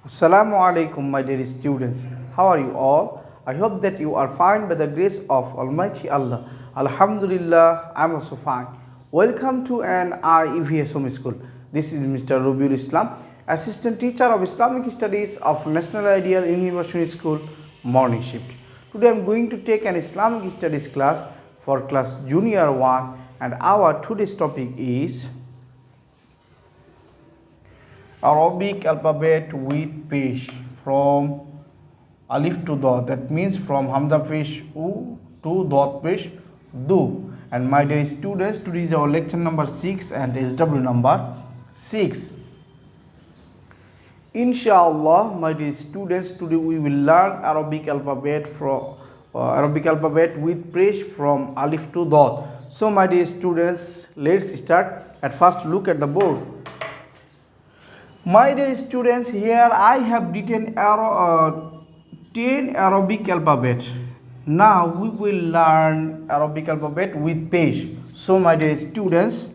Assalamu alaikum, my dear students. How are you all? I hope that you are fine by the grace of Almighty Allah. Alhamdulillah, I am also fine. Welcome to an IEVS home school. This is Mr. Robiul Islam, Assistant Teacher of Islamic Studies of National Ideal University School, Morning Shift. Today I am going to take an Islamic Studies class for class Junior 1, and our today's topic is Arabic alphabet with Pesh from Alif to Dot. That means from Hamza Pesh U to Dot Pesh Du. And my dear students, today is our lecture number 6 and SW number 6. Inshallah, my dear students, today we will learn Arabic alphabet with Pesh from Alif to Dot. So my dear students, let's start. At first, look at the board. My dear students, here I have written 10 Arabic alphabet. Now we will learn Arabic alphabet with Pesh. So my dear students,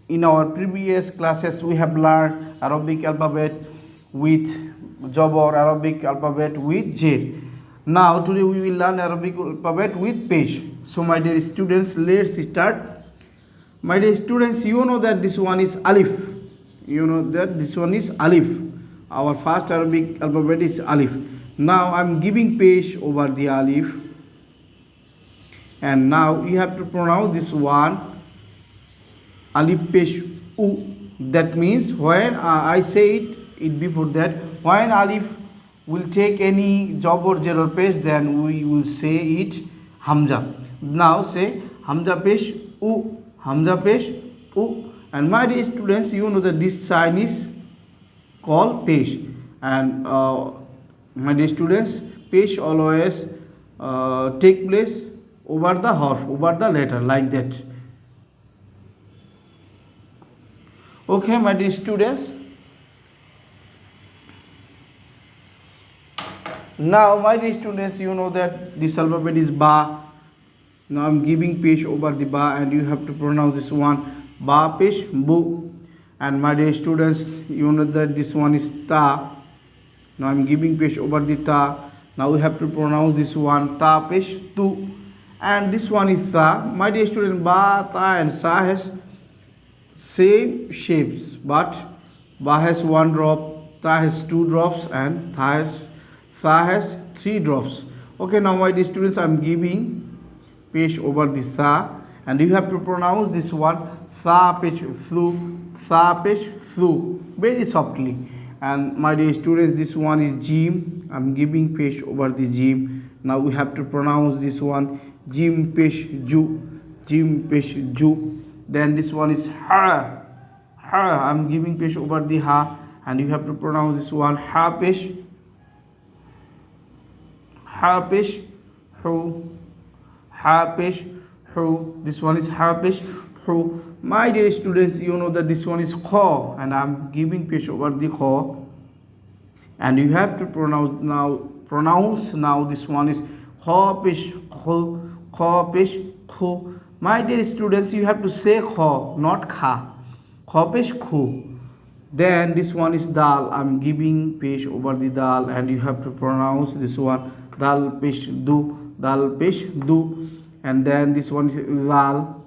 in our previous classes we have learned Arabic alphabet with Jabr, Arabic alphabet with J. Now today we will learn Arabic alphabet with Pesh. So my dear students, let's start. My dear students, you know that this one is Alif. You know that this one is Alif. Our first Arabic alphabet is Alif. Now I am giving Pesh over the Alif, and now you have to pronounce this one Alif Pesh U. That means when I say it before that, when Alif will take any job or zer or pesh, then we will say it Hamza. Now say Hamza Pesh U, Hamza Pesh U. And my dear students, you know that this sign is called Pesh. And my dear students, Pesh always take place over the harf, over the letter, like that. Okay, my dear students. Now, my dear students, you know that this alphabet is Ba. Now I am giving Pesh over the Ba, and you have to pronounce this one Ba Pesh Bu. And my dear students, you know that this one is Ta. Now I am giving Pesh over the Ta. Now we have to pronounce this one Ta Pesh Tu. And this one is Tha. My dear student, Ba, Ta and Sa has same shapes, but Ba has 1 drop, Ta has 2 drops, and Tha has 3 drops. Okay, now my dear students, I am giving Pesh over this Tha, and you have to pronounce this one Tha Pesh Thu, Tha Pesh Thu, very softly. And my dear students, this one is Jim. I am giving Pesh over the Jim. Now we have to pronounce this one Jim Pesh Ju, Jim Pesh Ju. Then this one is Ha, Ha. I am giving Pesh over the Ha, and you have to pronounce this one Ha Pesh, Ha Pesh Hu, Ha Pesh Hu. This one is Ha Pesh Hu. My dear students, you know that this one is Kha, and I am giving Pesh over the Kha, and you have to pronounce now this one is Kha Pesh Khu, Kha Pesh Khu. My dear students, you have to say Kha, not Kha. Kha Pesh Khu. Then this one is Dal. I am giving Pesh over the Dal, and you have to pronounce this one Dal Pesh Du, Dal Pesh Du. And then this one is Zal.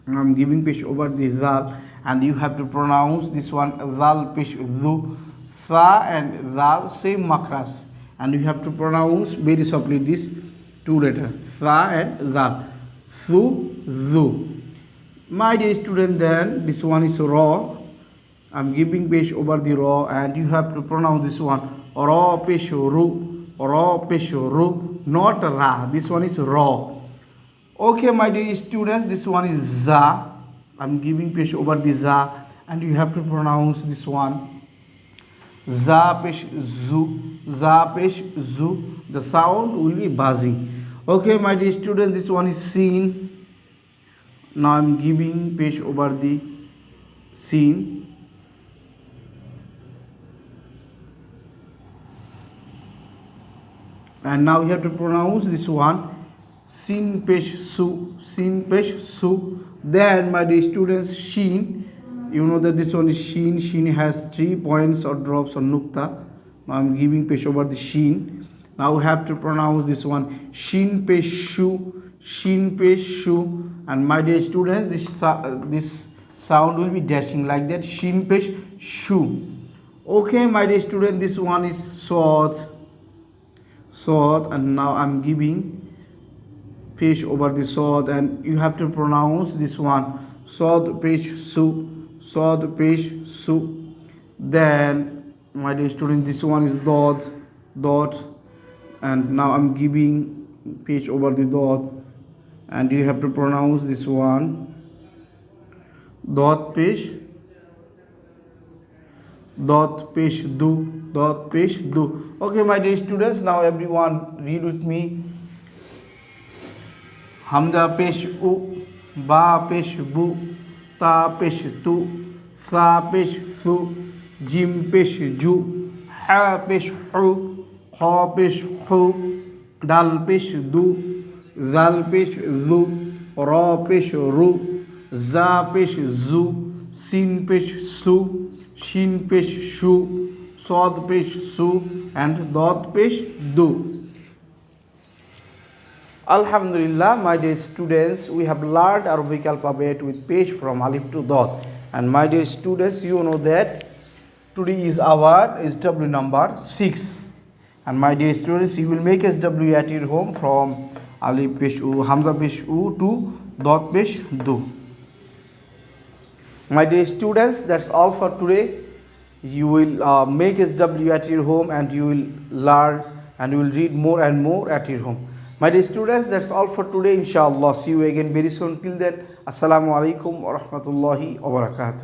I am giving Pesh over the Zal, and you have to pronounce this one Zal Pesh Du. Tha and Zal same makras, and you have to pronounce very softly these 2 letters, Tha and Zal. Thu, Zu. My dear student, then this one is Ra. I am giving Pesh over the Ra, and you have to pronounce this one Ra Pesh Ru, Ra Pesh Ru, not Ra. This one is Ra. Okay, my dear students, this one is Za. I am giving Pesh over the Za, and you have to pronounce this one Za Pesh Zu, Za Pesh Zu. The sound will be buzzing. Okay, my dear students, this one is Sin. Now I am giving Pesh over the Sin. And now you have to pronounce this one Sin Pesh Su, Sin Pesh Su. Then my dear students, Shin. You know that this one is Shin. Shin has 3 points or drops on Nukta. Now I'm giving pesh over the shin. Now we have to pronounce this one shin pesh shu, shin pesh shu. And my dear students, this sound will be dashing like that, shin pesh shu. Okay, my dear student, this one is sod, and now I'm giving pesh over the sod, and you have to pronounce this one sod pesh su, sod pesh su. Then my dear student, this one is dot, and now I'm giving pesh over the dot, and you have to pronounce this one dot pesh du. Okay, my dear students, now everyone read with me. Hamza pesh u, ba pesh bu, ta pesh tu, sa pesh su, jim pesh ju, ha pesh hu, kha pesh hu, dal pesh du, zal pesh zu, ra pesh ru, za pesh zu, sin pesh su, shin pesh shu, sod pesh su, and dot pesh du. Alhamdulillah, my dear students, we have learned Arabic alphabet with pesh from alif to dot. And my dear students, you know that today is our SW number 6. And my dear students, you will make SW at your home from alif pesh u, hamza pesh u to dot pesh du. My dear students, that's all for today. You will make SW at your home, and you will learn and you will read more and more at your home. My dear students, that's all for today. Inshallah, see you again very soon. Till then, Assalamu alaikum wa rahmatullahi wa barakatuh.